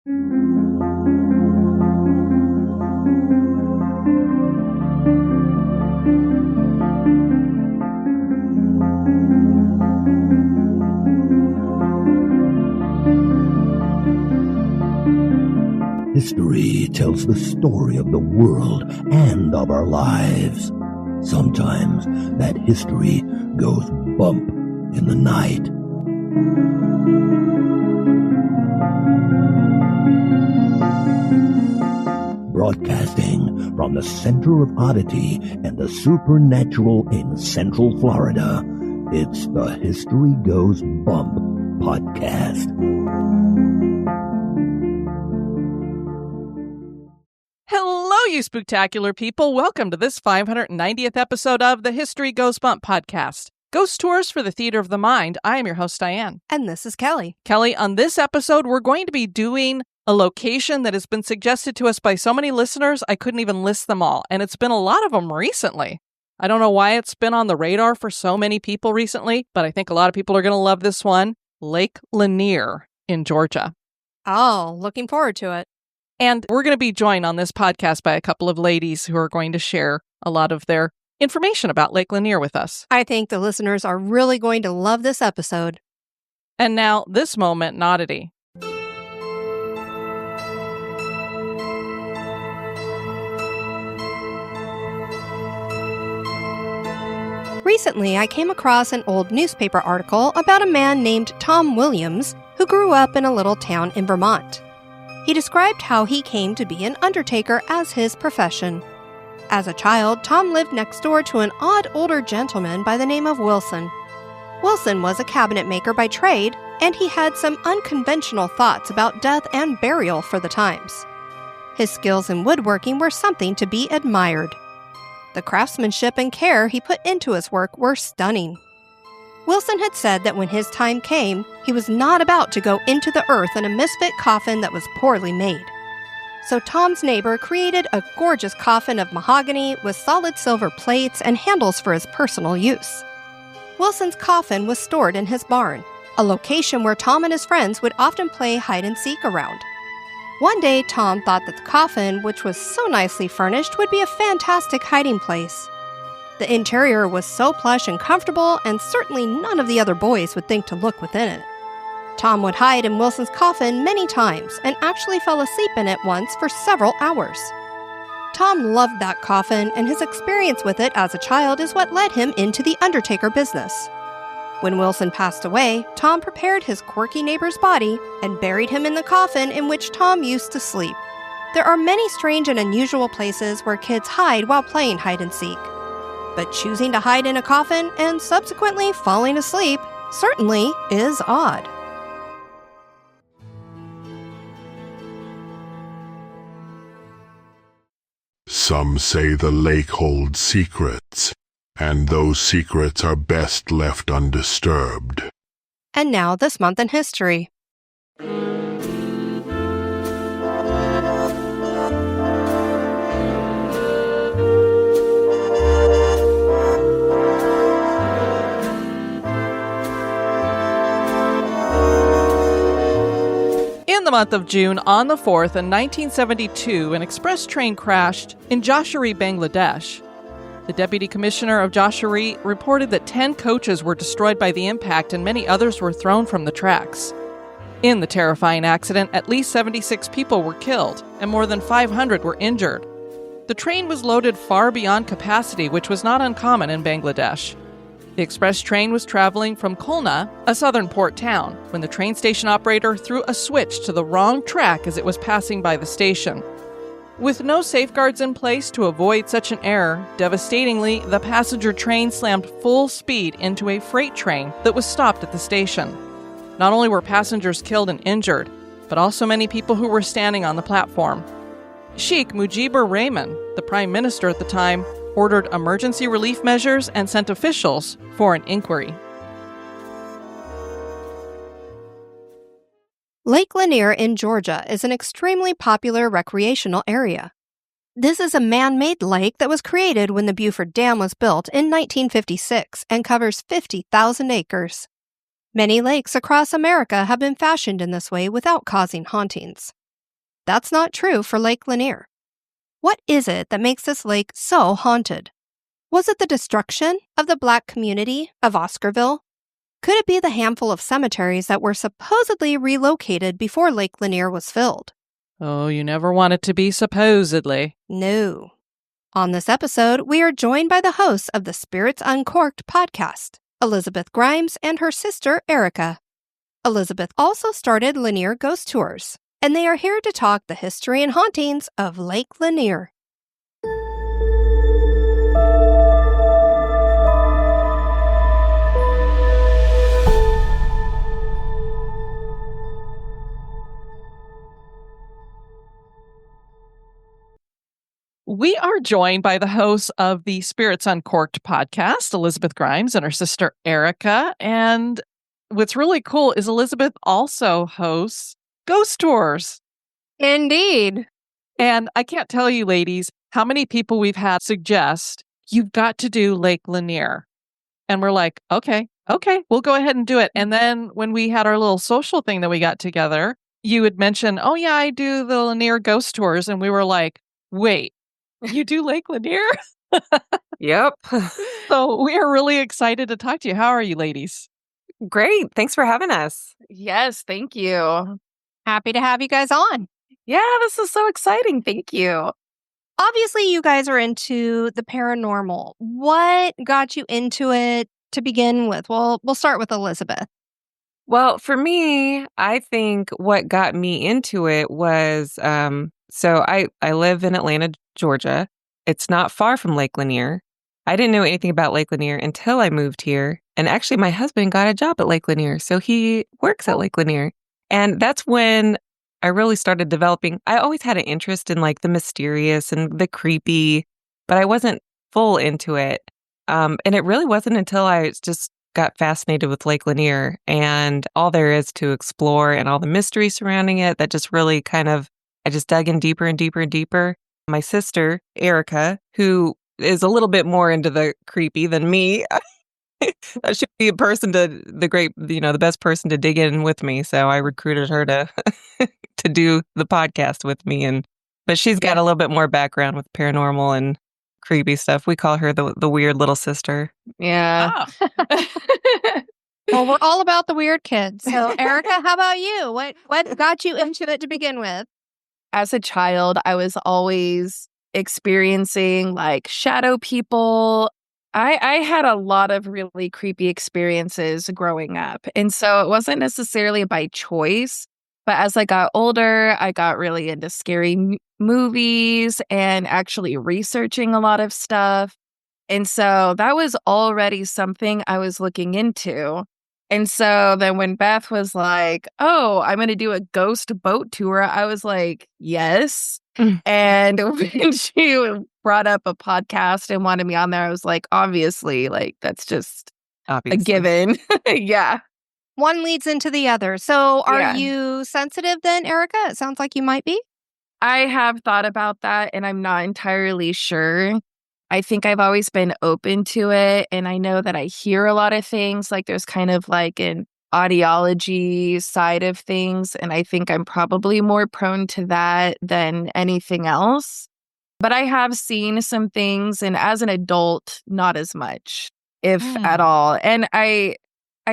History tells the story of the world and of our lives. Sometimes that history goes bump in the night. Broadcasting from the center of Oddity and the supernatural in Central Florida, it's the History Goes Bump podcast. Hello, you spooktacular people. Welcome to this 590th episode of the History Goes Bump podcast. Ghost Tours for the Theater of the Mind. I am your host, Diane. And this is Kelly. Kelly, on this episode, we're going to be doing a location that has been suggested to us by so many listeners, I couldn't even list them all. And it's been a lot of them recently. I don't know why it's been on the radar for so many people recently, but I think a lot of people are going to love this one. Lake Lanier in Georgia. Oh, looking forward to it. And we're going to be joined on this podcast by a couple of ladies who are going to share a lot of their information about Lake Lanier with us. I think the listeners are really going to love this episode. And now, this moment in Oddity. Recently, I came across an old newspaper article about a man named Tom Williams who grew up in a little town in Vermont. He described how he came to be an undertaker as his profession. As a child, Tom lived next door to an odd older gentleman by the name of Wilson. Wilson was a cabinet maker by trade, and he had some unconventional thoughts about death and burial for the times. His skills in woodworking were something to be admired. The craftsmanship and care he put into his work were stunning. Wilson had said that when his time came, he was not about to go into the earth in a misfit coffin that was poorly made. So Tom's neighbor created a gorgeous coffin of mahogany with solid silver plates and handles for his personal use. Wilson's coffin was stored in his barn, a location where Tom and his friends would often play hide-and-seek around. One day, Tom thought that the coffin, which was so nicely furnished, would be a fantastic hiding place. The interior was so plush and comfortable, and certainly none of the other boys would think to look within it. Tom would hide in Wilson's coffin many times and actually fell asleep in it once for several hours. Tom loved that coffin, and his experience with it as a child is what led him into the undertaker business. When Wilson passed away, Tom prepared his quirky neighbor's body and buried him in the coffin in which Tom used to sleep. There are many strange and unusual places where kids hide while playing hide-and-seek. But choosing to hide in a coffin and subsequently falling asleep certainly is odd. Some say the lake holds secrets, and those secrets are best left undisturbed. And now, this month in history. In the month of June, on the 4th in 1972, an express train crashed in Joshari, Bangladesh. The Deputy Commissioner of Joshari reported that 10 coaches were destroyed by the impact and many others were thrown from the tracks. In the terrifying accident, at least 76 people were killed and more than 500 were injured. The train was loaded far beyond capacity, which was not uncommon in Bangladesh. The express train was traveling from Khulna, a southern port town, when the train station operator threw a switch to the wrong track as it was passing by the station. With no safeguards in place to avoid such an error, devastatingly, the passenger train slammed full speed into a freight train that was stopped at the station. Not only were passengers killed and injured, but also many people who were standing on the platform. Sheikh Mujibur Rahman, the prime minister at the time, ordered emergency relief measures and sent officials for an inquiry. Lake Lanier in Georgia is an extremely popular recreational area. This is a man-made lake that was created when the Buford Dam was built in 1956 and covers 50,000 acres. Many lakes across America have been fashioned in this way without causing hauntings. that's not true for Lake Lanier. What is it that makes this lake so haunted? Was it the destruction of the Black community of Oscarville? Could it be the handful of cemeteries that were supposedly relocated before Lake Lanier was filled? Oh, you never want it to be supposedly. No. On this episode, we are joined by the hosts of the Spirits Uncorked podcast, Elizabeth Grimes and her sister, Erica. Elizabeth also started Lanier Ghost Tours, and they are here to talk the history and hauntings of Lake Lanier. We are joined by the hosts of the Spirits Uncorked podcast, Elizabeth Grimes and her sister, Erica. And what's really cool is Elizabeth also hosts Ghost Tours. Indeed. And I can't tell you, ladies, how many people we've had suggest, you've got to do Lake Lanier. And we're like, okay, we'll go ahead and do it. And then when we had our little social thing that we got together, you had mentioned, oh yeah, I do the Lanier Ghost Tours. And we were like, wait, you do Lake Lanier? Yep. So we are really excited to talk to you. How are you, ladies? Great. Thanks for having us. Yes, thank you. Happy to have you guys on. Yeah, this is so exciting. Thank you. Obviously, you guys are into the paranormal. What got you into it to begin with? Well, we'll start with Elizabeth. Well, for me, I think what got me into it was so I live in Atlanta, Georgia. It's not far from Lake Lanier. I didn't know anything about Lake Lanier until I moved here. And actually, my husband got a job at Lake Lanier, so he works at Lake Lanier. And that's when I really started developing. I always had an interest in like the mysterious and the creepy, but I wasn't full into it. And it really wasn't until I just got fascinated with Lake Lanier and all there is to explore and all the mystery surrounding it that just really I just dug in deeper and deeper and deeper. My sister, Erica, who is a little bit more into the creepy than me, that should be the best person to dig in with me. So I recruited her to to do the podcast with me. But she's got a little bit more background with paranormal and creepy stuff. We call her the weird little sister. Yeah. Well, we're all about the weird kids. So, Erica, how about you? What got you into it to begin with? As a child, I was always experiencing like shadow people. I had a lot of really creepy experiences growing up. And so it wasn't necessarily by choice. But as I got older, I got really into scary movies and actually researching a lot of stuff. And so that was already something I was looking into. And so then when Beth was like, oh, I'm going to do a ghost boat tour, I was like, yes. And when she brought up a podcast and wanted me on there, I was like, obviously, like that's just a given. Yeah. One leads into the other. So are you sensitive then, Erica? It sounds like you might be. I have thought about that and I'm not entirely sure. I think I've always been open to it. And I know that I hear a lot of things. Like there's kind of like an audiology side of things. And I think I'm probably more prone to that than anything else. But I have seen some things. And as an adult, not as much, if at all. And I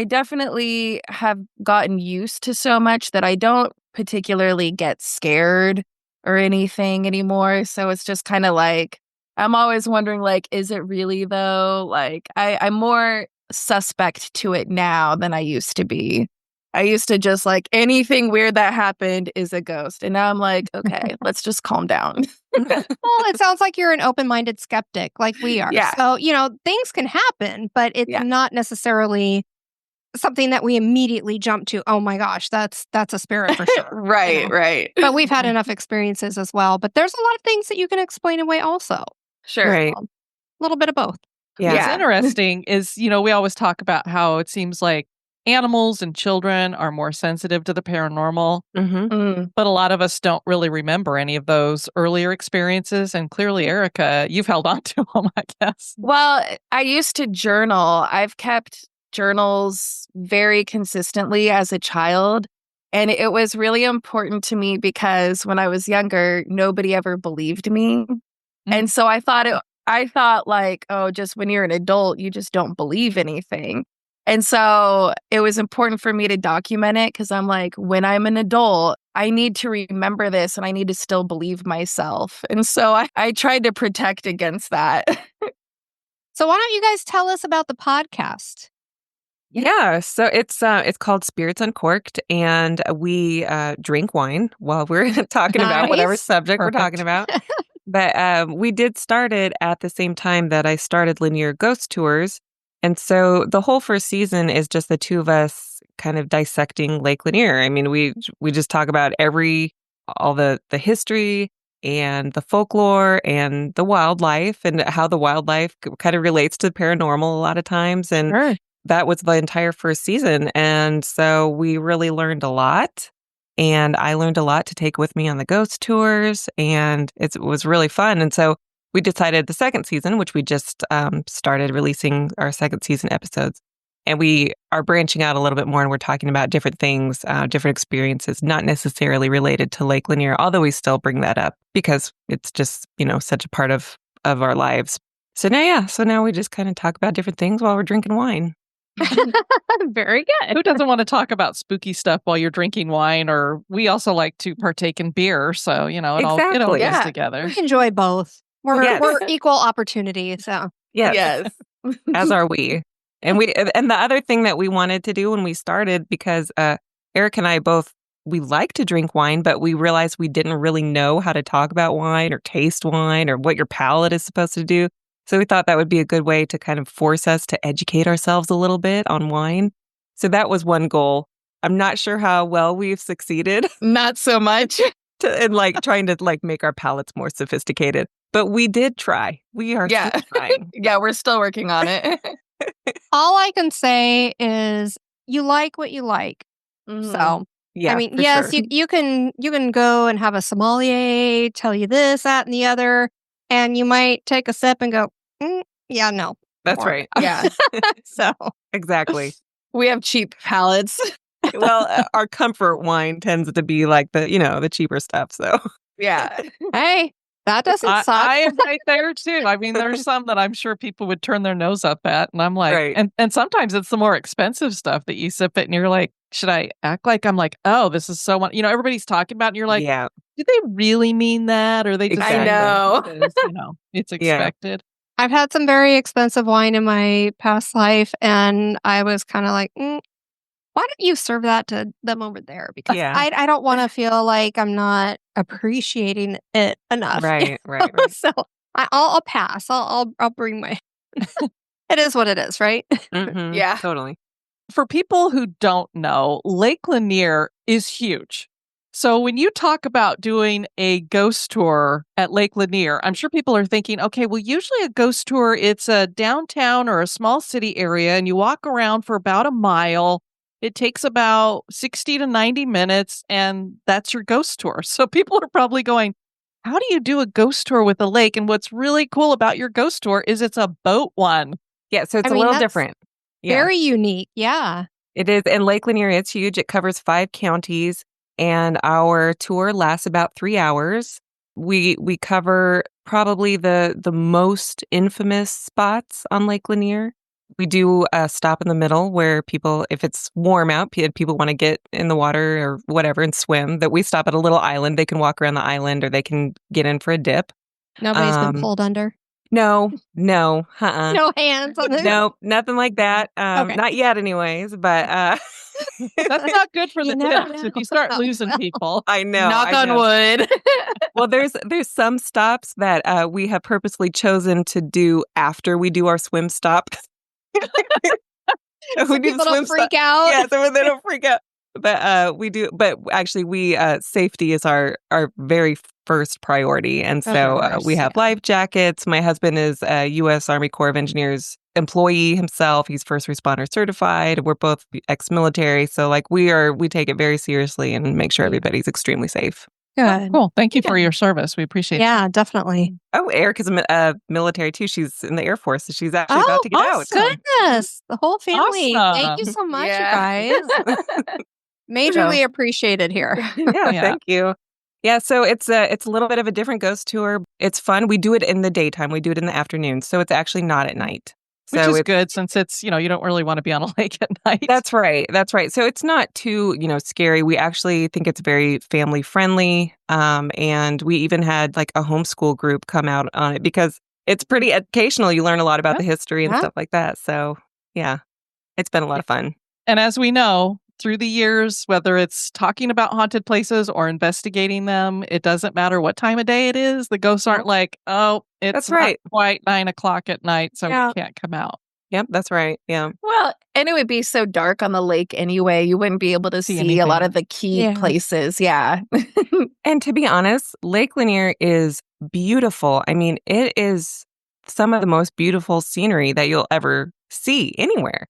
definitely have gotten used to so much that I don't particularly get scared or anything anymore. So it's just kind of like, I'm always wondering, like, is it really though? Like, I'm more suspect to it now than I used to be. I used to just like anything weird that happened is a ghost. And now I'm like, okay, let's just calm down. Well, it sounds like you're an open-minded skeptic like we are. Yeah. So, things can happen, but it's not necessarily something that we immediately jump to. Oh my gosh, that's a spirit for sure. Right, right. But we've had enough experiences as well. But there's a lot of things that you can explain away also. Sure. Right. A little bit of both. Yeah. What's interesting is, we always talk about how it seems like animals and children are more sensitive to the paranormal, but a lot of us don't really remember any of those earlier experiences. And clearly, Erica, you've held on to them, I guess. Well, I used to journal. I've kept journals very consistently as a child. And it was really important to me because when I was younger, nobody ever believed me. And so I thought like, oh, just when you're an adult, you just don't believe anything. And so it was important for me to document it because I'm like, when I'm an adult, I need to remember this and I need to still believe myself. And so I tried to protect against that. So why don't you guys tell us about the podcast? Yeah, so it's called Spirits Uncorked, and we drink wine while we're talking about whatever subject we're talking about. But we did start it at the same time that I started Lanier Ghost Tours, and so the whole first season is just the two of us kind of dissecting Lake Lanier. I mean, we just talk about all the history and the folklore and the wildlife and how the wildlife kind of relates to the paranormal a lot of times, and. Sure. That was the entire first season. And so we really learned a lot. And I learned a lot to take with me on the ghost tours. And it was really fun. And so we decided the second season, which we just started releasing our second season episodes. And we are branching out a little bit more. And we're talking about different things, different experiences, not necessarily related to Lake Lanier, although we still bring that up because it's just, such a part of our lives. So now we just kind of talk about different things while we're drinking wine. Very good. Who doesn't want to talk about spooky stuff while you're drinking wine? Or we also like to partake in beer. So, it all goes together. We enjoy both. We're equal opportunity. So, yes. As are we. And the other thing that we wanted to do when we started, because Eric and I we like to drink wine, but we realized we didn't really know how to talk about wine or taste wine or what your palate is supposed to do. So we thought that would be a good way to kind of force us to educate ourselves a little bit on wine. So that was one goal. I'm not sure how well we've succeeded. Not so much. Trying to make our palates more sophisticated. But we did try. We are still trying. Yeah, we're still working on it. All I can say is you like what you like. So, yeah, I mean, yes, sure. you can go and have a sommelier tell you this, that, and the other. And you might take a sip and go, yeah, no. That's right. Yeah. So. Exactly. We have cheap palates. Well, our comfort wine tends to be like the cheaper stuff. So. Yeah. Hey, that doesn't suck. I am right there too. I mean, there's some that I'm sure people would turn their nose up at. And I'm like, right. and sometimes it's the more expensive stuff that you sip it and you're like, should I act like I'm like, oh, this is so everybody's talking about it, and you're like, yeah. Did they really mean that? Or they just I know. It's expected. I've had some very expensive wine in my past life, and I was kind of like, why don't you serve that to them over there? Because I don't want to feel like I'm not appreciating it enough. Right. So I'll pass. I'll bring my. It is what it is, right? Mm-hmm. Yeah, totally. For people who don't know, Lake Lanier is huge. So when you talk about doing a ghost tour at Lake Lanier, I'm sure people are thinking, okay, well, usually a ghost tour, it's a downtown or a small city area, and you walk around for about a mile. It takes about 60 to 90 minutes, and that's your ghost tour. So people are probably going, how do you do a ghost tour with a lake? And what's really cool about your ghost tour is it's a boat one. Yeah, so it's a little different. Yeah. Very unique. Yeah. It is. And Lake Lanier is huge. It covers 5 counties. And our tour lasts about 3 hours. We cover probably the most infamous spots on Lake Lanier. We do a stop in the middle where people, if it's warm out, people want to get in the water or whatever and swim, that we stop at a little island. They can walk around the island or they can get in for a dip. Nobody's been pulled under? No. No hands on the... No, nothing like that. Okay. Not yet anyways, but... That's not good for the tips if you start losing people. I know. Knock on wood. Well, there's some stops that we have purposely chosen to do after we do our swim stop. So people don't freak out. Yeah, so they don't freak out. But we do. But actually, safety is our very first priority, and so we have life jackets. My husband is a U.S. Army Corps of Engineers employee himself. He's first responder certified. We're both ex-military, so we take it very seriously and make sure everybody's extremely safe. Good. Cool. Thank you for your service. We appreciate it. Yeah, definitely. Oh, Erica's military too. She's in the Air Force, so she's actually about to get out. Goodness. The whole family. Awesome. Thank you so much, you guys. Majorly appreciated here. Yeah, thank you. Yeah, so it's a little bit of a different ghost tour. It's fun. We do it in the daytime. We do it in the afternoon, so it's actually not at night. Which So is it's good since it's, you don't really want to be on a lake at night. That's right. That's right. So it's not too, scary. We actually think it's very family friendly. And we even had like a homeschool group come out on it because it's pretty educational. You learn a lot about the history and stuff like that. So yeah, it's been a lot of fun. And as we know, through the years, whether it's talking about haunted places or investigating them, it doesn't matter what time of day it is. The ghosts aren't like, oh, it's not quite 9:00 at night, so we can't come out. Yep, that's right. Yeah. Well, and it would be so dark on the lake anyway. You wouldn't be able to see a lot of the key places. Yeah. And to be honest, Lake Lanier is beautiful. I mean, it is some of the most beautiful scenery that you'll ever see anywhere.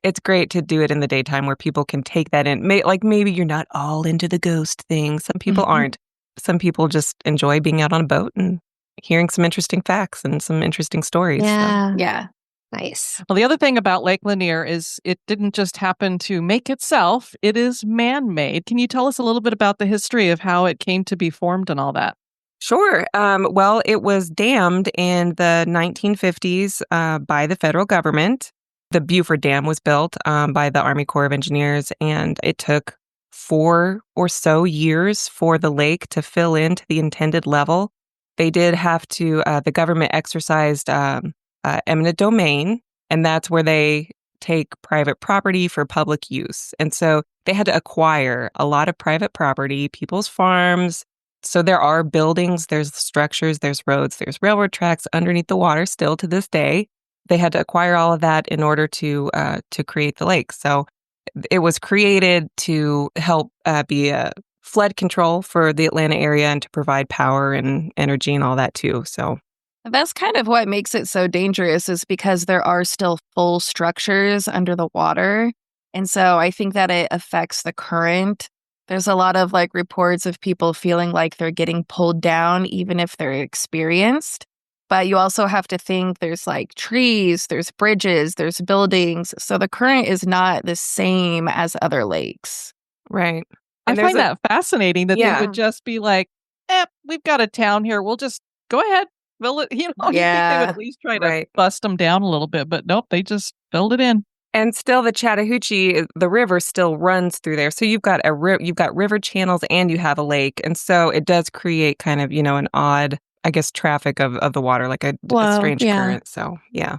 It's great to do it in the daytime where people can take that in. Maybe you're not all into the ghost thing. Some people aren't. Some people just enjoy being out on a boat and hearing some interesting facts and some interesting stories. Yeah. So. Yeah. Nice. Well, the other thing about Lake Lanier is it didn't just happen to make itself. It is man-made. Can you tell us a little bit about the history of how it came to be formed and all that? Sure. Well, it was dammed in the 1950s by the federal government. The Buford Dam was built by the Army Corps of Engineers, and it took 4 or so years for the lake to fill into the intended level. They did have to, the government exercised eminent domain, and that's where they take private property for public use. And so they had to acquire a lot of private property, people's farms. So there are buildings, there's structures, there's roads, there's railroad tracks underneath the water still to this day. They had to acquire all of that in order to create the lake. So it was created to help be a flood control for the Atlanta area and to provide power and energy and all that too. So that's kind of what makes it so dangerous is because there are still full structures under the water. And so I think that it affects the current. There's a lot of reports of people feeling like they're getting pulled down, even if they're experienced. But you also have to think there's trees, there's bridges, there's buildings. So the current is not the same as other lakes. Right. And I find that fascinating that they would just be like, we've got a town here. We'll just go ahead. Fill it. You think they would at least try to bust them down a little bit. But nope, they just filled it in. And still the Chattahoochee, the river still runs through there. So you've got river channels and you have a lake. And so it does create kind of, an odd, I guess, traffic of the water, like a strange current. So, yeah.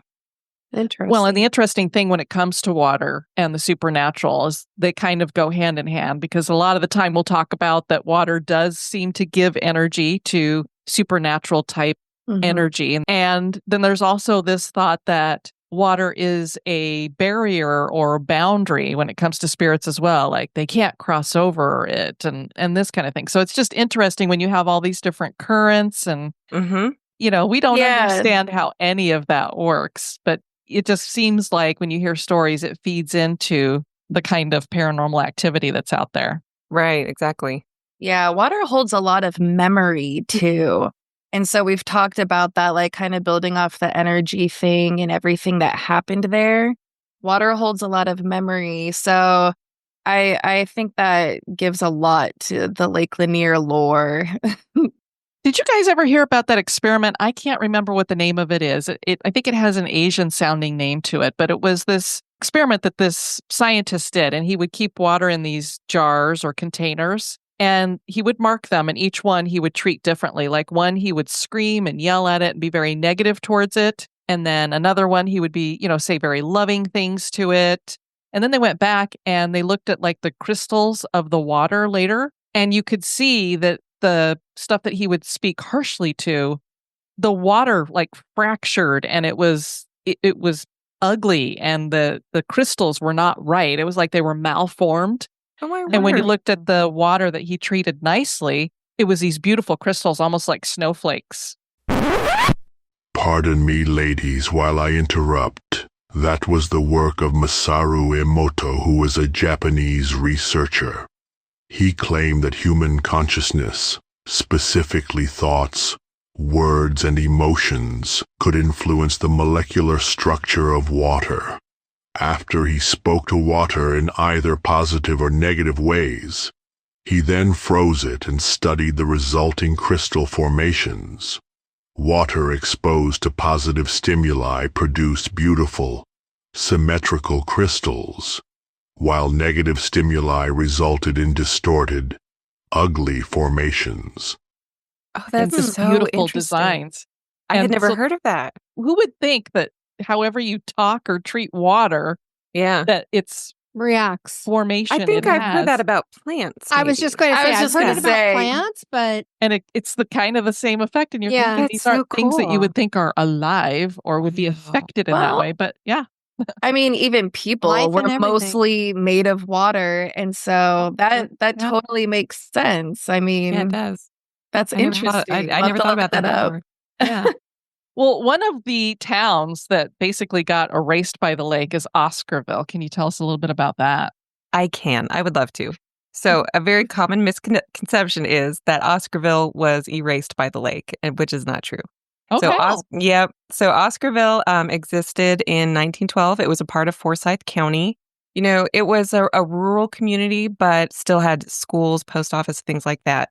Interesting. Well, and the interesting thing when it comes to water and the supernatural is they kind of go hand in hand because a lot of the time we'll talk about that water does seem to give energy to supernatural type energy. And then there's also this thought that water is a barrier or boundary when it comes to spirits as well. Like they can't cross over it and this kind of thing. So it's just interesting when you have all these different currents and, we don't understand how any of that works. But it just seems like when you hear stories, it feeds into the kind of paranormal activity that's out there. Right, exactly. Yeah, water holds a lot of memory too. And so we've talked about that, kind of building off the energy thing and everything that happened there. Water holds a lot of memory. So I think that gives a lot to the Lake Lanier lore. Did you guys ever hear about that experiment? I can't remember what the name of it is. I think it has an Asian sounding name to it, but it was this experiment that this scientist did, and he would keep water in these jars or containers. And he would mark them, and each one he would treat differently. Like one, he would scream and yell at it and be very negative towards it. And then another one, he would be, say very loving things to it. And then they went back and they looked at the crystals of the water later. And you could see that the stuff that he would speak harshly to, the water fractured and it was ugly and the crystals were not right. It was like they were malformed. Oh, my word. And when you looked at the water that he treated nicely, it was these beautiful crystals, almost like snowflakes. Pardon me, ladies, while I interrupt. That was the work of Masaru Emoto, who was a Japanese researcher. He claimed that human consciousness, specifically thoughts, words, and emotions, could influence the molecular structure of water. After he spoke to water in either positive or negative ways, he then froze it and studied the resulting crystal formations. Water exposed to positive stimuli produced beautiful, symmetrical crystals, while negative stimuli resulted in distorted, ugly formations. Oh, that's and so beautiful interesting. designs. I had And never so heard of that. who would think that however you talk or treat water, Yeah. that its Reacts. formation I think it I've has, heard that about plants. I was maybe. just going to I say, was I've just heard gonna it about say- plants, but and it's the kind of the same effect. And you're Yeah. thinking That's these aren't so things that you cool. would think are alive or would be No. affected in that Well, way. But yeah, I mean, even people Life and were everything. mostly made of water, and so that Yeah. totally makes sense. I mean, Yeah, it does. that's I never thought, interesting. I Love never to thought look about that up. before. Yeah. Well, one of the towns that basically got erased by the lake is Oscarville. Can you tell us a little bit about that? I can. I would love to. So, a very common misconception is that Oscarville was erased by the lake, which is not true. Okay. So Oscarville existed in 1912. It was a part of Forsyth County. You know, it was a rural community, but still had schools, post office, things like that.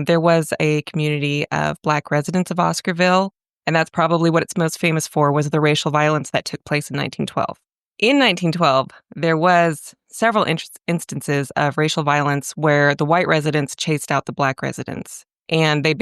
There was a community of Black residents of Oscarville, and that's probably what it's most famous for, was the racial violence that took place in 1912. In 1912, there was several instances of racial violence where the white residents chased out the Black residents, and it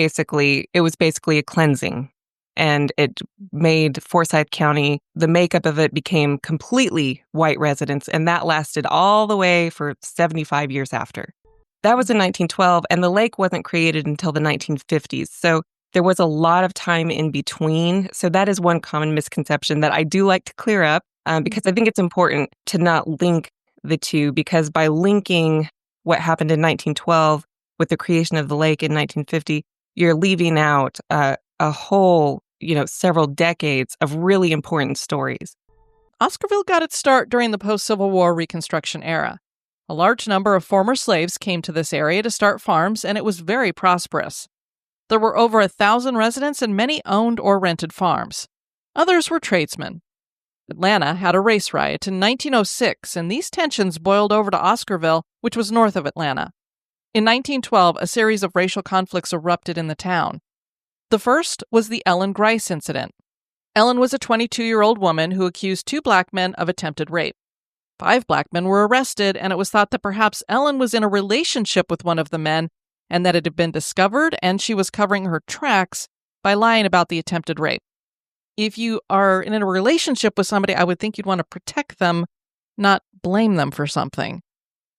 was basically a cleansing. And it made Forsyth County, the makeup of it became completely white residents, and that lasted all the way for 75 years after. That was in 1912, and the lake wasn't created until the 1950s. So there was a lot of time in between. So that is one common misconception that I do like to clear up, because I think it's important to not link the two, because by linking what happened in 1912 with the creation of the lake in 1950, you're leaving out a whole, several decades of really important stories. Oscarville got its start during the post-Civil War Reconstruction era. A large number of former slaves came to this area to start farms, and it was very prosperous. There were over 1,000 residents, and many owned or rented farms. Others were tradesmen. Atlanta had a race riot in 1906, and these tensions boiled over to Oscarville, which was north of Atlanta. In 1912, a series of racial conflicts erupted in the town. The first was the Ellen Grice incident. Ellen was a 22-year-old woman who accused 2 Black men of attempted rape. 5 Black men were arrested, and it was thought that perhaps Ellen was in a relationship with one of the men and that it had been discovered, and she was covering her tracks by lying about the attempted rape. If you are in a relationship with somebody, I would think you'd want to protect them, not blame them for something.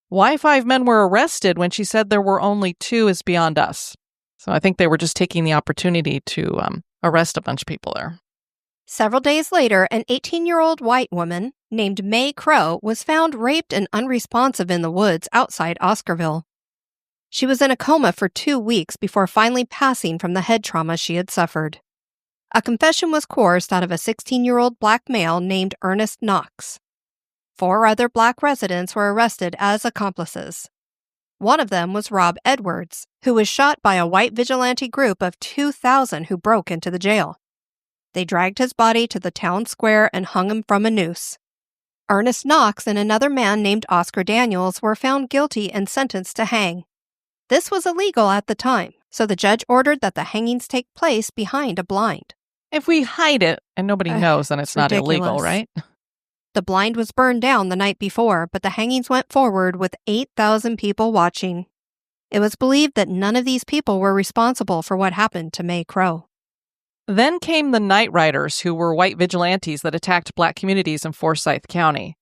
Why 5 men were arrested when she said there were only 2 is beyond us. So I think they were just taking the opportunity to arrest a bunch of people there. several days later, an 18-year-old white woman named May Crow was found raped and unresponsive in the woods outside Oscarville. She was in a coma for 2 weeks before finally passing from the head trauma she had suffered. A confession was coerced out of a 16-year-old Black male named Ernest Knox. 4 other Black residents were arrested as accomplices. One of them was Rob Edwards, who was shot by a white vigilante group of 2,000 who broke into the jail. They dragged his body to the town square and hung him from a noose. Ernest Knox and another man named Oscar Daniels were found guilty and sentenced to hang. This was illegal at the time, so the judge ordered that the hangings take place behind a blind. If we hide it and nobody knows, then it's not illegal, ridiculous. right? The blind was burned down the night before, but the hangings went forward with 8,000 people watching. It was believed that none of these people were responsible for what happened to May Crow. Then came the Night Riders, who were white vigilantes that attacked Black communities in Forsyth County.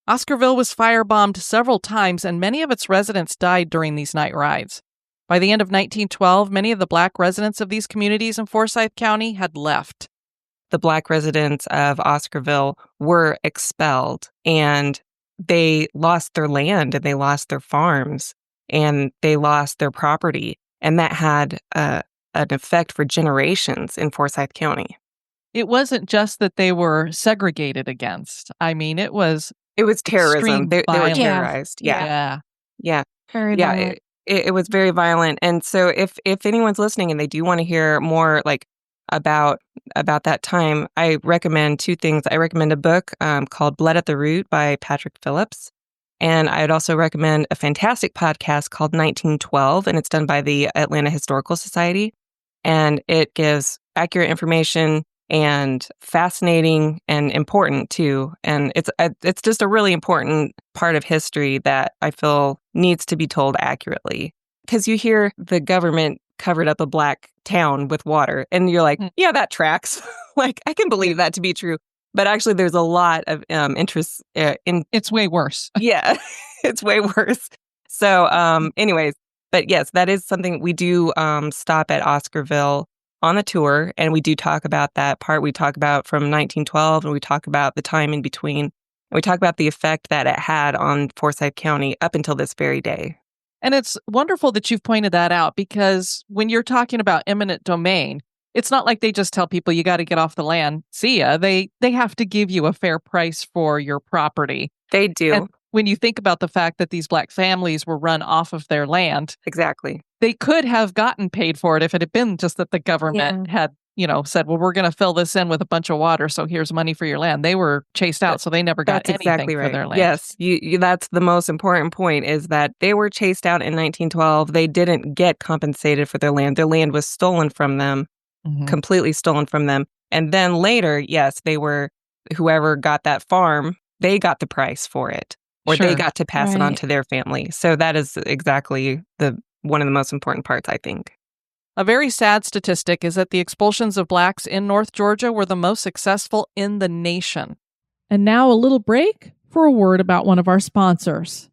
Oscarville was firebombed several times, and many of its residents died during these night rides. By the end of 1912, many of the Black residents of these communities in Forsyth County had left. The Black residents of Oscarville were expelled, and they lost their land, and they lost their farms, and they lost their property. And that had an effect for generations in Forsyth County. It wasn't just that they were segregated against. I mean, it was terrorism. extreme They were violence. terrorized. Yeah. Very violent. It was very violent. And so if anyone's listening and they do want to hear more like about that time, I recommend two things. I recommend a book called Blood at the Root by Patrick Phillips. And I'd also recommend a fantastic podcast called 1912, and it's done by the Atlanta Historical Society. And it gives accurate information and fascinating and important too. And it's just a really important part of history that I feel needs to be told accurately. Because you hear the government covered up a black town with water, and you're like, yeah, that tracks. Like, I can believe that to be true. But actually, there's a lot of interest in... It's way worse. Yeah, it's way worse. So anyways, but yes, that is something we do stop at Oscarville on the tour, and we do talk about that part. We talk about from 1912, and we talk about the time in between. And we talk about the effect that it had on Forsyth County up until this very day. And it's wonderful that you've pointed that out, because when you're talking about eminent domain, it's not like they just tell people you got to get off the land. See ya. They have to give you a fair price for your property. They do. And when you think about the fact that these Black families were run off of their land, exactly, they could have gotten paid for it if it had been just that the government had, said, well, we're going to fill this in with a bunch of water, so here's money for your land. They were chased out, so they never got anything exactly right. for their land. Yes, that's the most important point, is that they were chased out in 1912. They didn't get compensated for their land. Their land was stolen from them. Completely stolen from them. And then later, yes, whoever got that farm, they got the price for it, or they got to pass it on to their family. So that is exactly one of the most important parts, I think. A very sad statistic is that the expulsions of Blacks in North Georgia were the most successful in the nation. And now a little break for a word about one of our sponsors.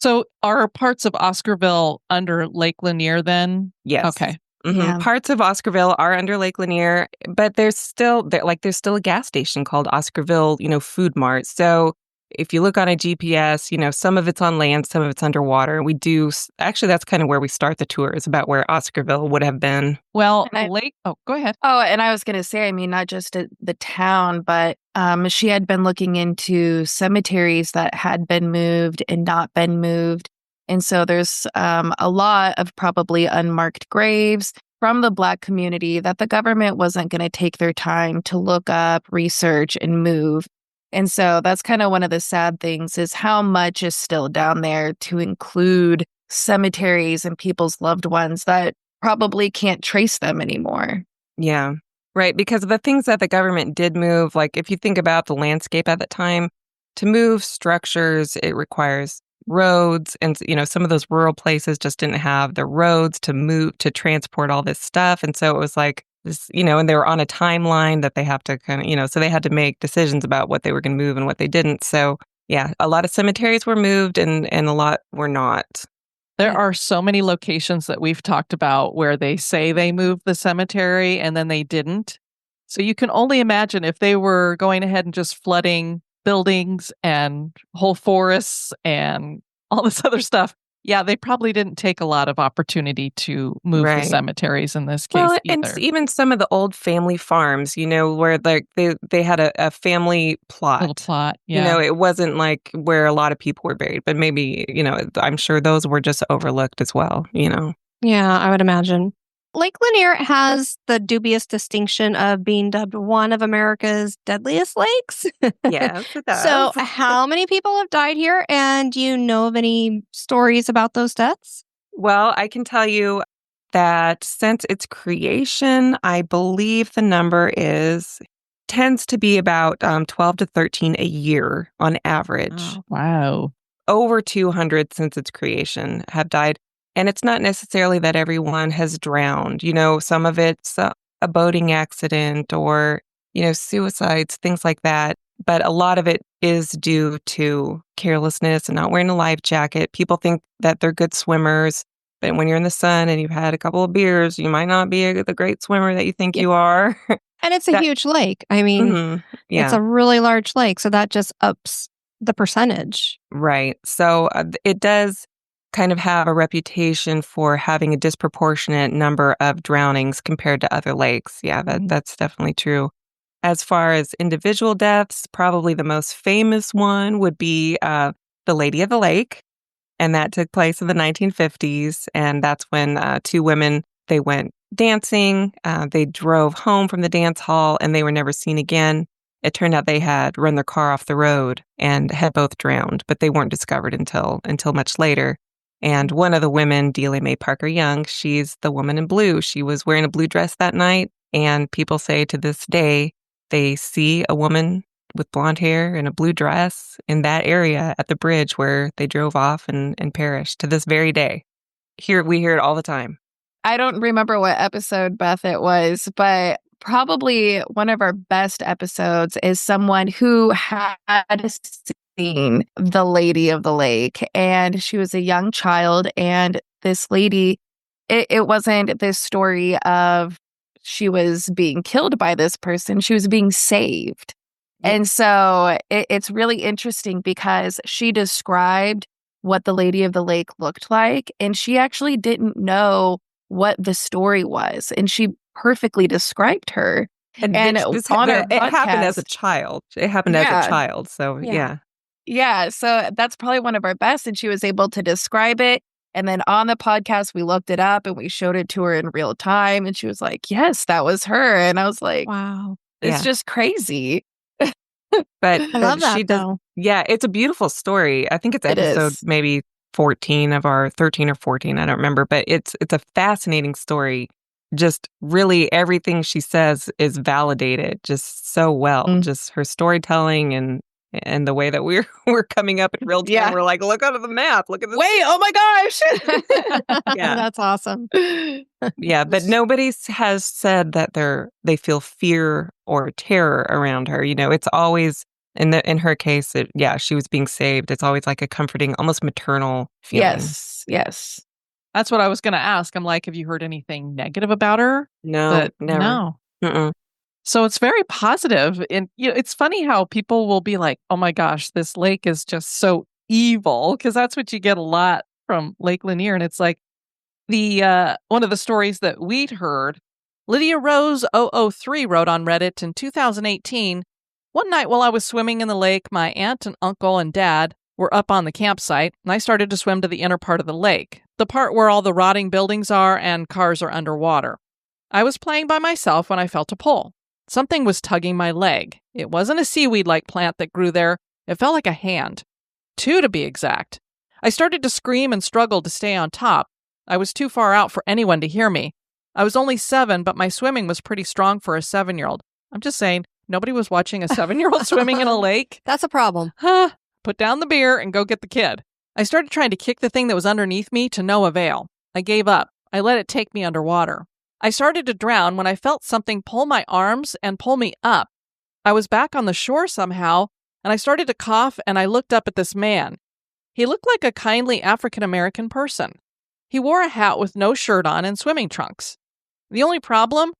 So are parts of Oscarville under Lake Lanier then? Yes. Okay. Mm-hmm. Yeah. Parts of Oscarville are under Lake Lanier, but there's still a gas station called Oscarville, Food Mart. So if you look on a GPS, some of it's on land, some of it's underwater. Actually, that's kind of where we start the tour, is about where Oscarville would have been. Well, go ahead. Oh, and I was going to say, not just the town, but she had been looking into cemeteries that had been moved and not been moved. And so there's a lot of probably unmarked graves from the Black community that the government wasn't going to take their time to look up, research, and move. And so that's kind of one of the sad things, is how much is still down there to include cemeteries and people's loved ones that probably can't trace them anymore. Yeah, right. Because of the things that the government did move, like if you think about the landscape at the time, to move structures, it requires roads. And, some of those rural places just didn't have the roads to transport all this stuff. And so it was like, this, and they were on a timeline that they have to kind of, so they had to make decisions about what they were going to move and what they didn't. So yeah, a lot of cemeteries were moved and a lot were not. There are so many locations that we've talked about where they say they moved the cemetery and then they didn't. So you can only imagine if they were going ahead and just flooding buildings and whole forests and all this other stuff. Yeah, they probably didn't take a lot of opportunity to move the cemeteries in this case either. And even some of the old family farms, where they had a family plot. Little plot, yeah. It wasn't like where a lot of people were buried, but maybe, I'm sure those were just overlooked as well, Yeah, I would imagine. Lake Lanier has the dubious distinction of being dubbed one of America's deadliest lakes. Yes, it does. So how many people have died here? And do you know of any stories about those deaths? Well, I can tell you that since its creation, I believe the number tends to be about 12 to 13 a year on average. Oh, wow. Over 200 since its creation have died. And it's not necessarily that everyone has drowned. Some of it's a boating accident or, suicides, things like that. But a lot of it is due to carelessness and not wearing a life jacket. People think that they're good swimmers, but when you're in the sun and you've had a couple of beers, you might not be the great swimmer that you think you are. And it's a huge lake. It's a really large lake, so that just ups the percentage. Right. So it does kind of have a reputation for having a disproportionate number of drownings compared to other lakes. Yeah, that's definitely true. As far as individual deaths, probably the most famous one would be the Lady of the Lake. And that took place in the 1950s. And that's when two women, they went dancing. They drove home from the dance hall and they were never seen again. It turned out they had run their car off the road and had both drowned, but they weren't discovered until much later. And one of the women, Delia Mae Parker Young, she's the woman in blue. She was wearing a blue dress that night. And people say to this day, they see a woman with blonde hair and a blue dress in that area at the bridge where they drove off and perished to this very day. We hear it all the time. I don't remember what episode, Beth, it was, but probably one of our best episodes is someone who had seen the Lady of the Lake, and she was a young child, and this lady, it wasn't this story of she was being killed by this person, she was being saved. And so it's really interesting because she described what the Lady of the Lake looked like, and she actually didn't know what the story was, and she perfectly described her. And it happened as a child. It happened as a child. So, yeah. Yeah, so that's probably one of our best, and she was able to describe it. And then on the podcast, we looked it up and we showed it to her in real time, and she was like, yes, that was her. And I was like, wow, it's just crazy. But I love that, though. Yeah, it's a beautiful story. I think it's episode maybe 14 of our 13 or 14. I don't remember, but it's a fascinating story. Just really everything she says is validated just so well. Just her storytelling and the way that we're coming up in real time. Yeah. We're like, look out of the map. Look at this. Wait, oh my gosh. Yeah. That's awesome. Yeah, but nobody has said that they feel fear or terror around her. You know, it's always in her case, she was being saved. It's always like a comforting, almost maternal feeling. Yes. That's what I was going to ask. I'm like, have you heard anything negative about her? No, never. No. Mm-mm. So it's very positive. And it's funny how people will be like, oh my gosh, this lake is just so evil. Because that's what you get a lot from Lake Lanier. And it's like one of the stories that we'd heard, Lydia Rose 003 wrote on Reddit in 2018, one night while I was swimming in the lake, my aunt and uncle and dad were up on the campsite, and I started to swim to the inner part of the lake, the part where all the rotting buildings are and cars are underwater. I was playing by myself when I felt a pull. Something was tugging my leg. It wasn't a seaweed-like plant that grew there. It felt like a hand. 2 to be exact. I started to scream and struggled to stay on top. I was too far out for anyone to hear me. I was only 7, but my swimming was pretty strong for a 7-year-old. I'm just saying, nobody was watching a 7-year-old swimming in a lake. That's a problem. Put down the beer and go get the kid. I started trying to kick the thing that was underneath me to no avail. I gave up. I let it take me underwater. I started to drown when I felt something pull my arms and pull me up. I was back on the shore somehow, and I started to cough, and I looked up at this man. He looked like a kindly African-American person. He wore a hat with no shirt on and swimming trunks. The only problem?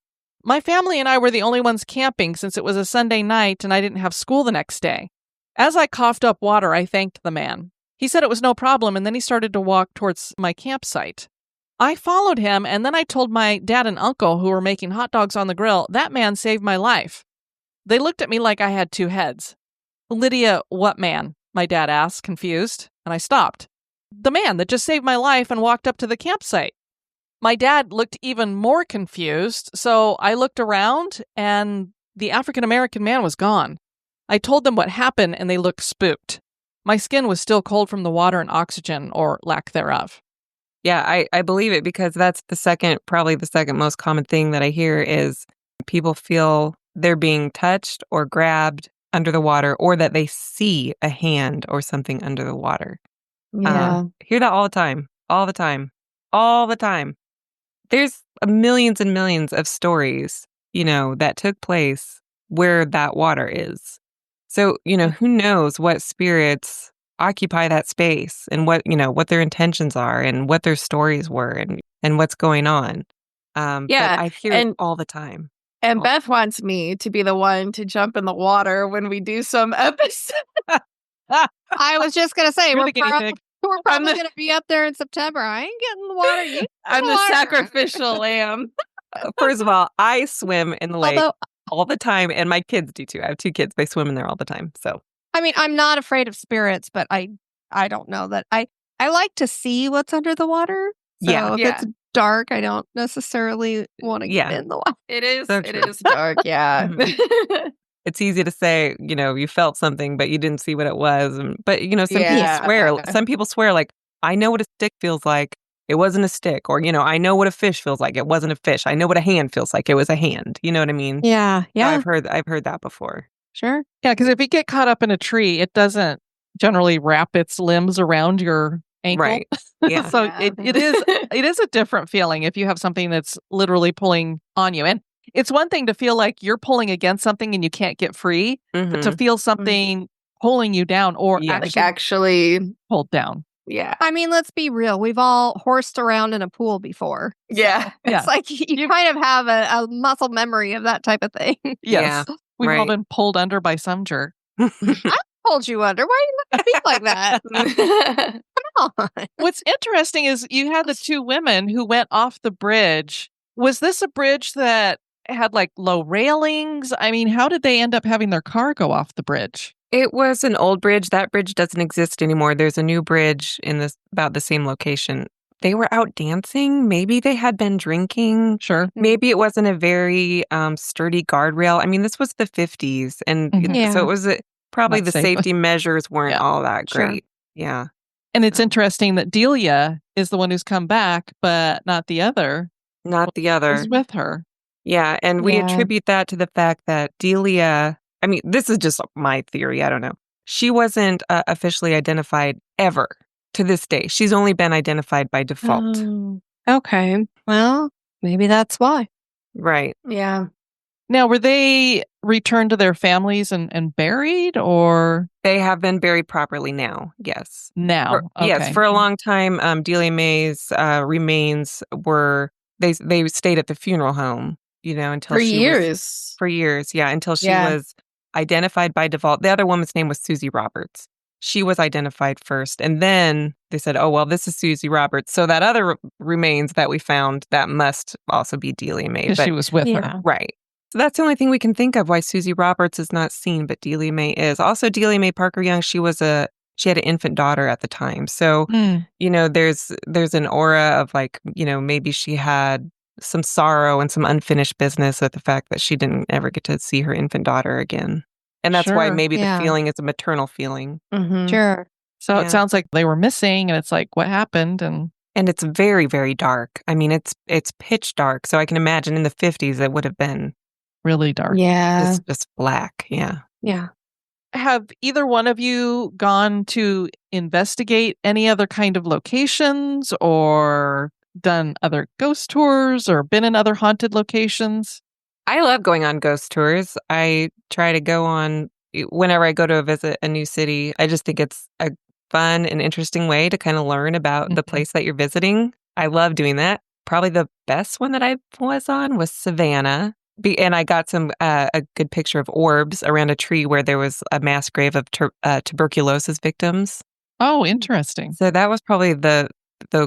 My family and I were the only ones camping since it was a Sunday night and I didn't have school the next day. As I coughed up water, I thanked the man. He said it was no problem, and then he started to walk towards my campsite. I followed him, and then I told my dad and uncle, who were making hot dogs on the grill, that man saved my life. They looked at me like I had 2 heads. Lydia, what man? My dad asked, confused, and I stopped. The man that just saved my life and walked up to the campsite. My dad looked even more confused, so I looked around, and the African-American man was gone. I told them what happened, and they looked spooked. My skin was still cold from the water and oxygen, or lack thereof. Yeah, I believe it because that's probably the second most common thing that I hear is people feel they're being touched or grabbed under the water or that they see a hand or something under the water. Yeah. Hear that all the time, all the time, all the time. There's millions and millions of stories, that took place where that water is. So, who knows what spirits occupy that space and what their intentions are and what their stories were and what's going on. But I hear it all the time. And Beth wants me to be the one to jump in the water when we do some episodes. I was just going to say, we're probably I'm going to be up there in September. I ain't getting in the water. I'm the sacrificial lamb. First of all, I swim in the lake all the time, and my kids do too. I have 2 kids. They swim in there all the time. So, I mean, I'm not afraid of spirits, but I don't know that I like to see what's under the water. So Yeah. if it's dark, I don't necessarily want to get in the water. It is. So It true. is dark. Yeah. It's easy to say, you felt something, but you didn't see what it was. But, some Yeah. people swear. Some people swear, like, I know what a stick feels like. It wasn't a stick. Or, I know what a fish feels like. It wasn't a fish. I know what a hand feels like. It was a hand. You know what I mean? Yeah. So Yeah. I've heard that before. Sure. Yeah, because if you get caught up in a tree, it doesn't generally wrap its limbs around your ankle. Right. Yeah. So it is a different feeling if you have something that's literally pulling on you. And it's one thing to feel like you're pulling against something and you can't get free, but to feel something pulling you down or actually pulled down. Yeah. I mean, let's be real. We've all horsed around in a pool before. Yeah. It's like you kind of have a muscle memory of that type of thing. Yes. Yeah, We've all right. been pulled under by some jerk. I pulled you under. Why are you looking at me like that? Come on. What's interesting is you had the two women who went off the bridge. Was this a bridge that had like low railings? I mean, how did they end up having their car go off the bridge? It was an old bridge. That bridge doesn't exist anymore. There's a new bridge in about the same location. They were out dancing. Maybe they had been drinking. Sure. Maybe it wasn't a very sturdy guardrail. I mean, this was the 50s. And so it was probably Not the safe. safety measures weren't all that Sure. great. Yeah. And it's interesting that Delia is the one who's come back, but not the other. Not the other. Who's with her. Yeah. And we Yeah. attribute that to the fact that Delia, I mean, this is just my theory. I don't know. She wasn't officially identified ever to this day. She's only been identified by default. Oh, okay. Well, maybe that's why. Right. Yeah. Now, were they returned to their families and buried or They have been buried properly now. Yes. now? Yes. Okay. For a long time, Delia May's remains were, they stayed at the funeral home, until For she years. was, for years. Yeah. Until she Yeah. was identified by default. The other woman's name was Susie Roberts. She was identified first. And then they said, oh, well, this is Susie Roberts. So that other remains that we found, that must also be Delia May. Because she was with Yeah. her. Right. So that's the only thing we can think of why Susie Roberts is not seen, but Delia May is. Also, Delia May Parker Young, she had an infant daughter at the time. So, there's an aura of like, maybe she had some sorrow and some unfinished business with the fact that she didn't ever get to see her infant daughter again. And that's why Sure. maybe Yeah. the feeling is a maternal feeling. Mhm. Sure. So Yeah. it sounds like they were missing and it's like, what happened? And And it's very, very dark. I mean, it's pitch dark. So I can imagine in the 50s it would have been really dark. Yeah. just black. Yeah. Yeah. Have either one of you gone to investigate any other kind of locations or done other ghost tours or been in other haunted locations? I love going on ghost tours. I try to go on whenever I go to visit a new city. I just think it's a fun and interesting way to kind of learn about the place that you're visiting. I love doing that. Probably the best one that I was on was Savannah. And I got a good picture of orbs around a tree where there was a mass grave of tuberculosis victims. Oh, interesting. So that was probably the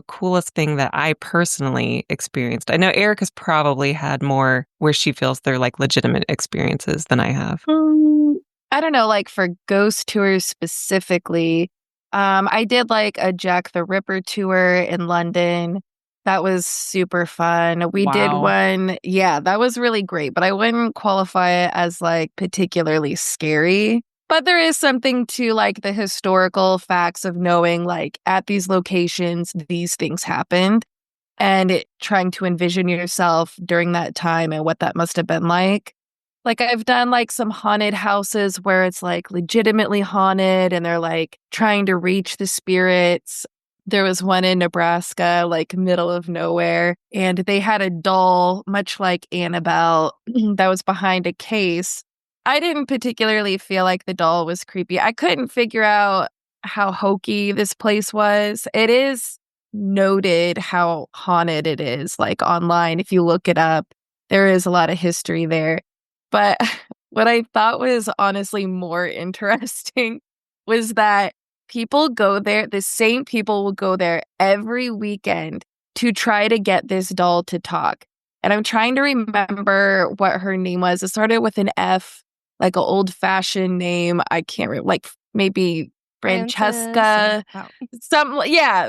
coolest thing that I personally experienced. I know Erica's probably had more where she feels they're like legitimate experiences than I have. I don't know, like for ghost tours specifically, I did like a Jack the Ripper tour in London. That was super fun. We did Wow. one. Yeah, that was really great, but I wouldn't qualify it as like particularly scary. But there is something to like the historical facts of knowing like at these locations, these things happened and trying to envision yourself during that time and what that must have been like. Like I've done like some haunted houses where it's like legitimately haunted and they're like trying to reach the spirits. There was one in Nebraska, like middle of nowhere, and they had a doll, much like Annabelle, that was behind a case. I didn't particularly feel like the doll was creepy. I couldn't figure out how hokey this place was. It is noted how haunted it is, like online. If you look it up, there is a lot of history there. But what I thought was honestly more interesting was that people go there, the same people will go there every weekend to try to get this doll to talk. And I'm trying to remember what her name was. It started with an F, like an old-fashioned name. I can't remember, like maybe Francesca,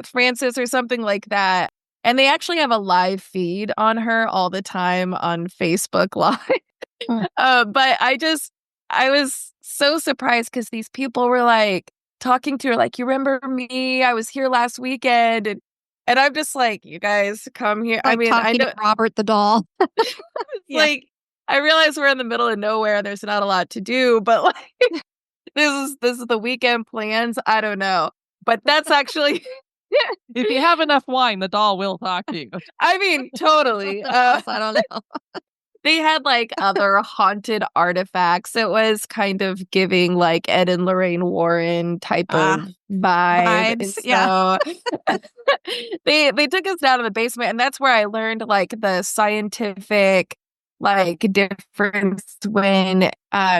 Francis or something like that. And they actually have a live feed on her all the time on Facebook Live. But I was so surprised because these people were like talking to her like, you remember me? I was here last weekend. And I'm just like, you guys come here. Like I know Robert the doll. Like, I realize we're in the middle of nowhere. There's not a lot to do, but like, this is the weekend plans. I don't know. But that's actually... If you have enough wine, the doll will talk to you. I mean, totally. I don't know. They had like other haunted artifacts. It was kind of giving like Ed and Lorraine Warren type of vibe. Vibes, So they took us down to the basement, and that's where I learned like the scientific like difference when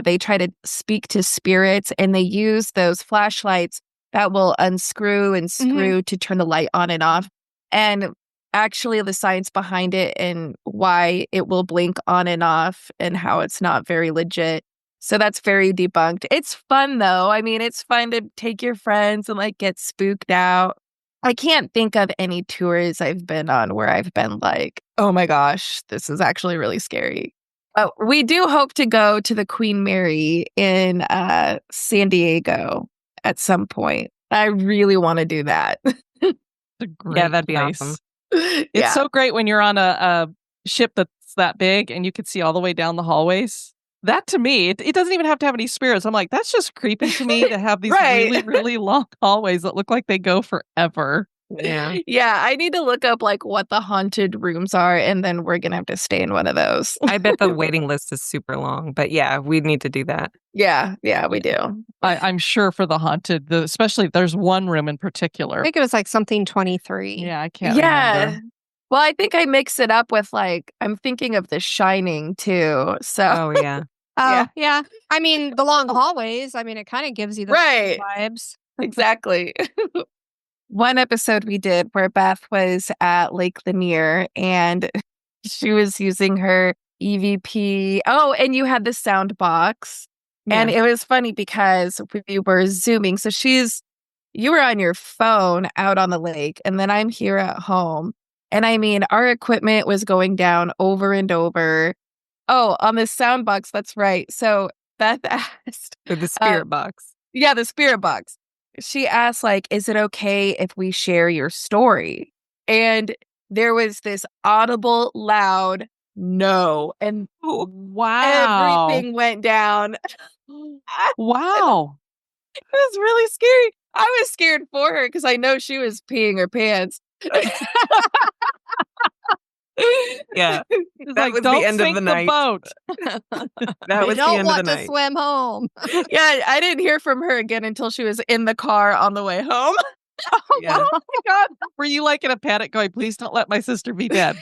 they try to speak to spirits, and they use those flashlights that will unscrew and screw to turn the light on and off. And actually the science behind it and why it will blink on and off and how it's not very legit. So that's very debunked. It's fun though. I mean, it's fun to take your friends and like get spooked out. I can't think of any tours I've been on where I've been like, oh my gosh, this is actually really scary. We do hope to go to the Queen Mary in San Diego at some point. I really want to do that. That'd be awesome. It's so great when you're on a ship that's that big and you can see all the way down the hallways. That to me, it doesn't even have to have any spirits. I'm like, that's just creepy to me to have these really, really long hallways that look like they go forever. Yeah. Yeah, I need to look up like what the haunted rooms are, and then we're going to have to stay in one of those. I bet the waiting list is super long, but yeah, we need to do that. Yeah, we do. I'm sure for the haunted, especially there's one room in particular. I think it was like something 23. Yeah, I can't remember. Well, I think I mix it up with like, I'm thinking of The Shining too. So. Oh, yeah. Yeah. I mean, the long hallways, I mean, it kind of gives you the vibes. Exactly. One episode we did where Beth was at Lake Lanier and she was using her EVP. Oh, and you had the sound box. Yeah. And it was funny because we were Zooming. So you were on your phone out on the lake, and then I'm here at home. And I mean, our equipment was going down over and over. Oh, on the sound box. That's right. So Beth asked. The spirit box. Yeah, the spirit box. She asked, like, is it okay if we share your story? And there was this audible, loud no. And wow. Everything went down. Wow. It was really scary. I was scared for her because I know she was peeing her pants. Yeah. That was the end of the night. That was the end of the night. Don't want to swim home. Yeah, I didn't hear from her again until she was in the car on the way home. Oh my God. Were you like in a panic going, please don't let my sister be dead?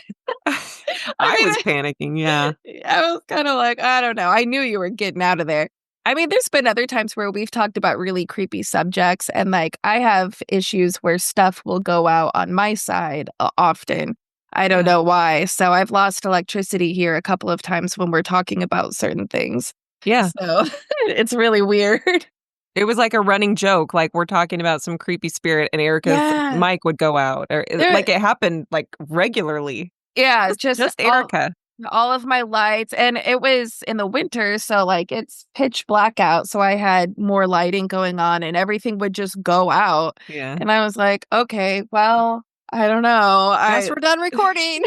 I was panicking, yeah. I was kind of like, I don't know. I knew you were getting out of there. I mean, there's been other times where we've talked about really creepy subjects, and like I have issues where stuff will go out on my side often. I don't know why. So I've lost electricity here a couple of times when we're talking about certain things. Yeah. So it's really weird. It was like a running joke. Like we're talking about some creepy spirit and Erica's mic would go out. Or like it happened like regularly. Yeah. Just Erica. All of my lights. And it was in the winter. So like it's pitch black out. So I had more lighting going on and everything would just go out. Yeah. And I was like, okay, well, I don't know. Guess we're done recording.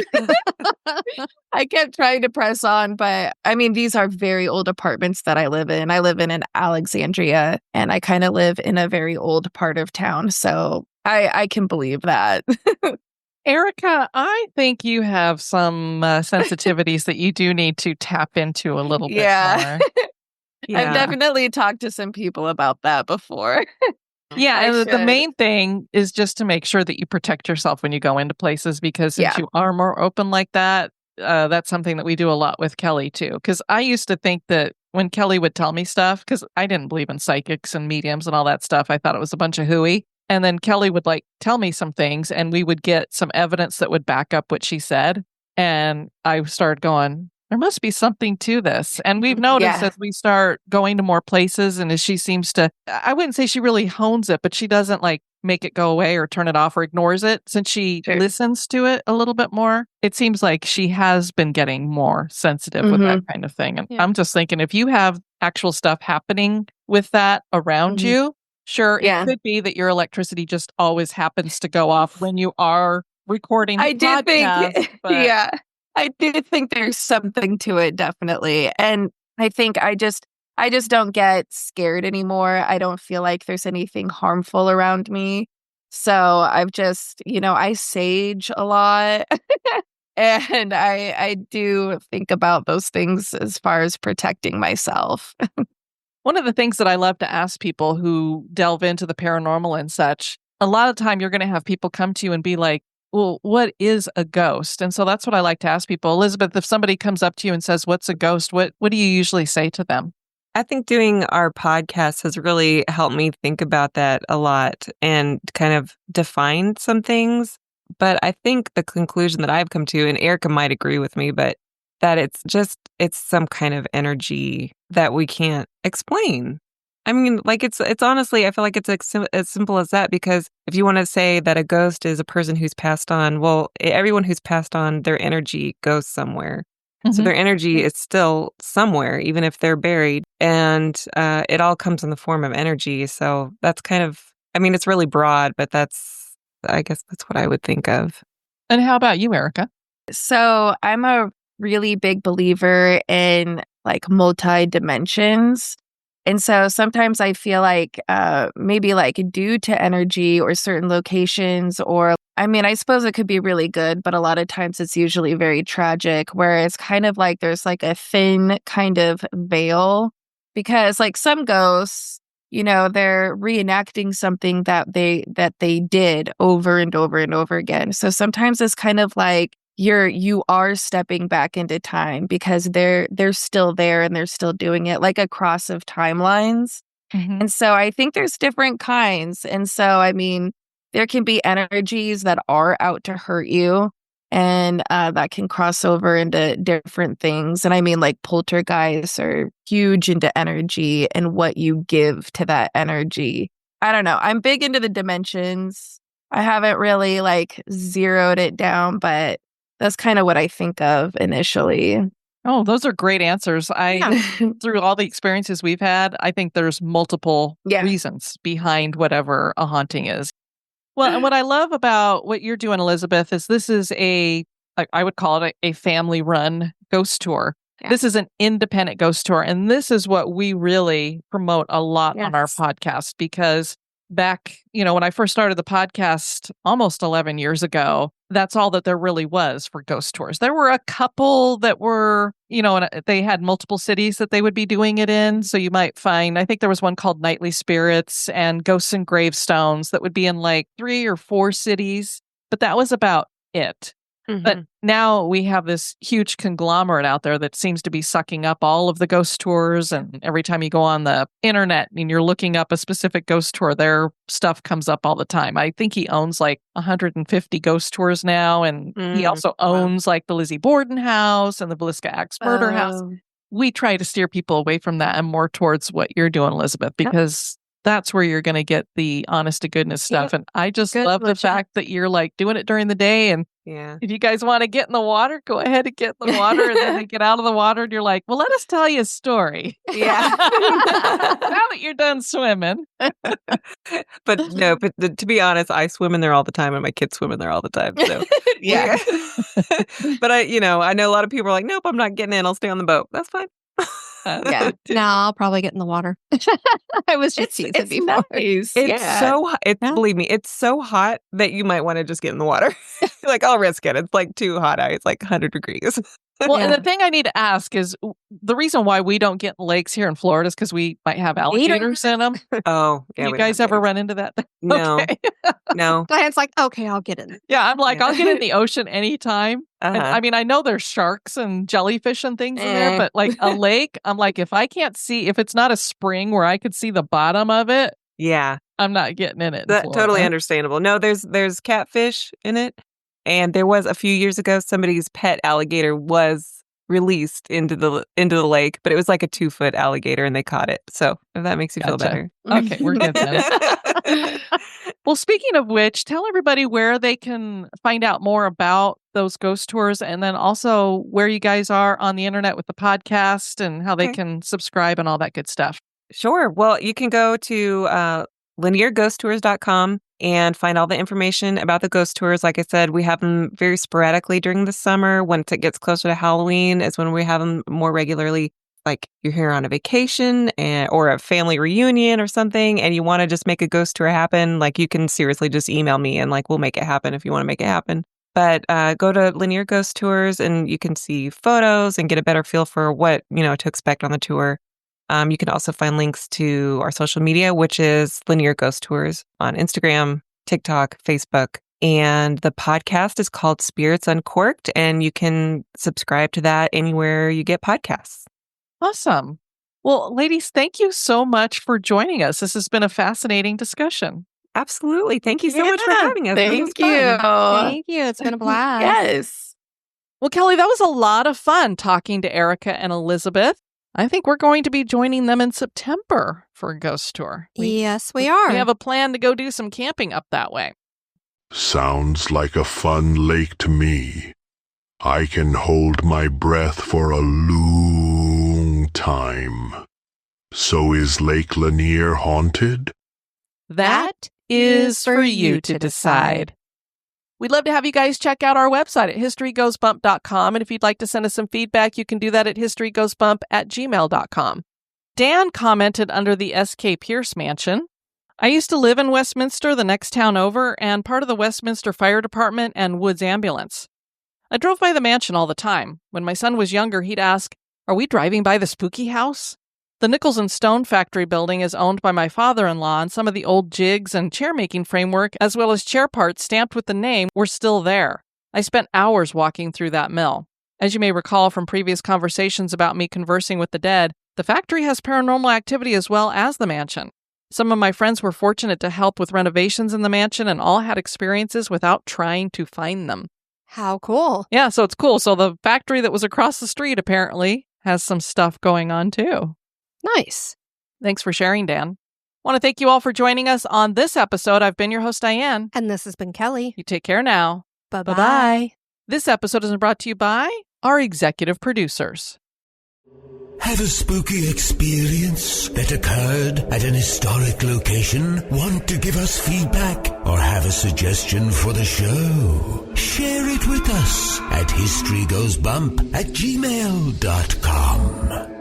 I kept trying to press on, but I mean, these are very old apartments that I live in. I live in Alexandria, and I kind of live in a very old part of town. So I can believe that. Erica, I think you have some sensitivities that you do need to tap into a little bit more. I've definitely talked to some people about that before. Yeah, and the main thing is just to make sure that you protect yourself when you go into places, because since you are more open like that, that's something that we do a lot with Kelly too. Because I used to think that when Kelly would tell me stuff, because I didn't believe in psychics and mediums and all that stuff, I thought it was a bunch of hooey. And then Kelly would like tell me some things, and we would get some evidence that would back up what she said. And I started going, There must be something to this. And we've noticed Yeah. as we start going to more places and as she seems to, I wouldn't say she really hones it, but she doesn't like make it go away or turn it off or ignores it. Since she Sure. listens to it a little bit more, it seems like she has been getting more sensitive with that kind of thing. And I'm just thinking if you have actual stuff happening with that around you, sure, it could be that your electricity just always happens to go off when you are recording the I did podcast. think, yeah, I did think there's something to it, definitely. And I think I just don't get scared anymore. I don't feel like there's anything harmful around me. So I've just, I sage a lot. And I do think about those things as far as protecting myself. One of the things that I love to ask people who delve into the paranormal and such, a lot of time you're going to have people come to you and be like, well, what is a ghost? And so that's what I like to ask people. Elizabeth, if somebody comes up to you and says, what's a ghost? What do you usually say to them? I think doing our podcast has really helped me think about that a lot and kind of define some things. But I think the conclusion that I've come to, and Erica might agree with me, but that it's some kind of energy that we can't explain. I mean, like it's honestly, I feel like it's as simple as that, because if you want to say that a ghost is a person who's passed on, well, everyone who's passed on, their energy goes somewhere. So their energy is still somewhere, even if they're buried. And it all comes in the form of energy. So that's kind of, I mean, it's really broad, but I guess that's what I would think of. And how about you, Erica? So I'm a really big believer in like multi-dimensions. And so sometimes I feel like maybe like due to energy or certain locations, or I mean, I suppose it could be really good, but a lot of times it's usually very tragic, where it's kind of like there's like a thin kind of veil, because like some ghosts, they're reenacting something that they did over and over and over again. So sometimes it's kind of like you are stepping back into time, because they're still there and they're still doing it, like a cross of timelines. And so I think there's different kinds. And so, I mean, there can be energies that are out to hurt you, and that can cross over into different things. And I mean, like poltergeists are huge into energy and what you give to that energy. I don't know. I'm big into the dimensions. I haven't really like zeroed it down, but that's kind of what I think of initially. Oh, those are great answers. Through all the experiences we've had, I think there's multiple reasons behind whatever a haunting is. Well, and what I love about what you're doing, Elizabeth, is this is I would call it a family-run ghost tour. Yeah. This is an independent ghost tour. And this is what we really promote a lot on our podcast, because back, when I first started the podcast almost 11 years ago, that's all that there really was for ghost tours. There were a couple that were, and they had multiple cities that they would be doing it in. So you might find, I think there was one called Nightly Spirits and Ghosts and Gravestones that would be in like 3 or 4 cities, but that was about it. But now we have this huge conglomerate out there that seems to be sucking up all of the ghost tours. And every time you go on the internet and you're looking up a specific ghost tour, their stuff comes up all the time. I think he owns like 150 ghost tours now. And he also owns like the Lizzie Borden house and the Villisca Axe Murder house. We try to steer people away from that and more towards what you're doing, Elizabeth, because that's where you're going to get the honest to goodness stuff. And I just love the fact that you're like doing it during the day. And if you guys want to get in the water, go ahead and get in the water. And then they get out of the water and you're like, well, let us tell you a story. Yeah. Now that you're done swimming. But to be honest, I swim in there all the time and my kids swim in there all the time. So Yeah. But I know a lot of people are like, nope, I'm not getting in. I'll stay on the boat. That's fine. Yeah. No, I'll probably get in the water. I was just teasing before. Nice. It's so hot. Believe me, it's so hot that you might want to just get in the water. Like, I'll risk it. It's like too hot out. It's like 100 degrees. Well, and the thing I need to ask is the reason why we don't get in lakes here in Florida is because we might have alligators in them. Oh, yeah. You guys ever run into that? No. Okay. No. Diane's like, okay, I'll get in. Yeah, I'm like, I'll get in the ocean anytime. And, I mean, I know there's sharks and jellyfish and things in there, but like a lake, I'm like, if it's not a spring where I could see the bottom of it, I'm not getting in it. That's totally understandable. No, there's catfish in it. And there was a few years ago, somebody's pet alligator was released into the lake, but it was like a 2-foot alligator and they caught it. So if that makes you feel better. Okay, we're good then. Well, speaking of which, tell everybody where they can find out more about those ghost tours, and then also where you guys are on the internet with the podcast and how they can subscribe and all that good stuff. Sure. Well, you can go to lanierghosttours.com and find all the information about the ghost tours. Like I said, we have them very sporadically during the summer. Once it gets closer to Halloween is when we have them more regularly. Like you're here on a vacation or a family reunion or something, and you want to just make a ghost tour happen, like you can seriously just email me and like we'll make it happen if you want to make it happen. But go to Lanier Ghost Tours and you can see photos and get a better feel for what, to expect on the tour. You can also find links to our social media, which is Lanier Ghost Tours on Instagram, TikTok, Facebook. And the podcast is called Spirits Uncorked, and you can subscribe to that anywhere you get podcasts. Awesome. Well, ladies, thank you so much for joining us. This has been a fascinating discussion. Absolutely. Thank you so much for having us. Thank you. Thank you. It's been a blast. Yes. Well, Kelly, that was a lot of fun talking to Erica and Elizabeth. I think we're going to be joining them in September for a ghost tour. Yes, we are. We have a plan to go do some camping up that way. Sounds like a fun lake to me. I can hold my breath for a long time. So is Lake Lanier haunted? That is for you to decide. We'd love to have you guys check out our website at historygoesbump.com. And if you'd like to send us some feedback, you can do that at historygoesbump@gmail.com. Dan commented under the S.K. Pierce Mansion. I used to live in Westminster, the next town over, and part of the Westminster Fire Department and Woods Ambulance. I drove by the mansion all the time. When my son was younger, he'd ask, "Are we driving by the spooky house?" The Nichols and Stone factory building is owned by my father-in-law, and some of the old jigs and chair-making framework, as well as chair parts stamped with the name, were still there. I spent hours walking through that mill. As you may recall from previous conversations about me conversing with the dead, the factory has paranormal activity as well as the mansion. Some of my friends were fortunate to help with renovations in the mansion and all had experiences without trying to find them. How cool. Yeah, so it's cool. So the factory that was across the street apparently has some stuff going on too. Nice. Thanks for sharing, Dan. Want to thank you all for joining us on this episode. I've been your host, Diane. And this has been Kelly. You take care now. Bye-bye. Bye-bye. This episode is brought to you by our executive producers. Have a spooky experience that occurred at an historic location? Want to give us feedback or have a suggestion for the show? Share it with us at historygoesbump@gmail.com.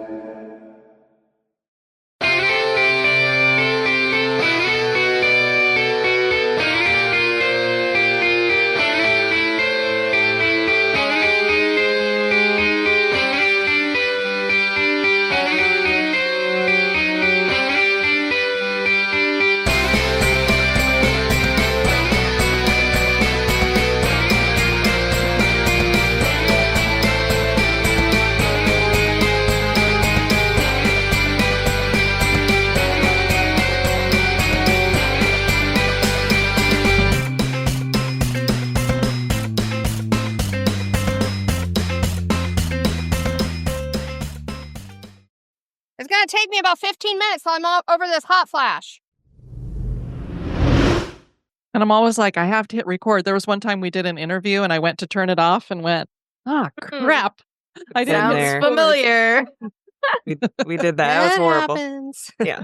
It's going to take me about 15 minutes till I'm over this hot flash. And I'm always like, I have to hit record. There was one time we did an interview and I went to turn it off and went, crap. I didn't Sounds familiar. We did that. That was horrible. Happens. Yeah.